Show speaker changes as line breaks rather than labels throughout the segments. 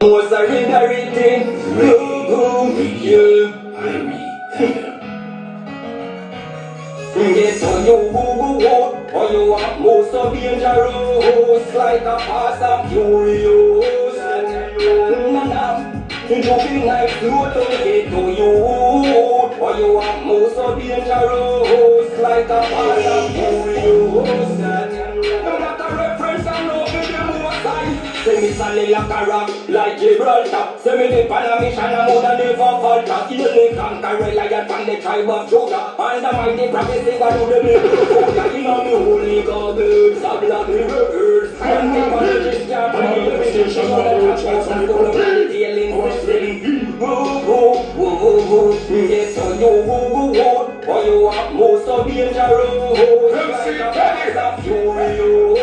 Was a read Yes, so you or you are most so dangerous, like a fast and furious. Jumping like slow to get to you, or you are most so dangerous, like a fast and furious. I'm not a reference, I'm not with the most high. Say me solid like a rock, like Gibraltar. Say me live on a mission, I'm more than never falter. Heal me conquer lion from the tribe of Judah. And the mighty prophets, they got to the middle. You know me holy garbage, I blood me reverse. And me managing can't play the mission. I'm the champions and full of the dealing with them. Yes, so you, or you are most so dangerous. Like a fast and furious.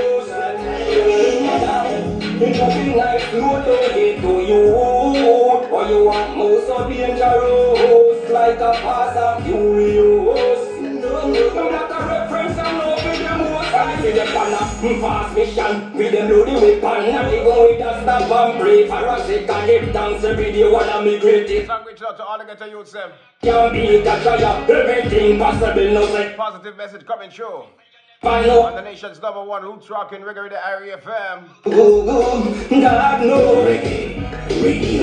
Jumping like slow to get to you, or you are most so dangerous, like a fast and furious. I'm not a reference, I'm not with them most high. With them on a fast mission, with them load the weapon, and even with a stop and pray for a second. If thanks every day, one of me greatest.
Reach out to all the ghetto youths them.
Can be a try, everything possible, no say.
Positive message coming true.
I know.
On the nation's #1 roots rocking reggae the Area FM.
God knows.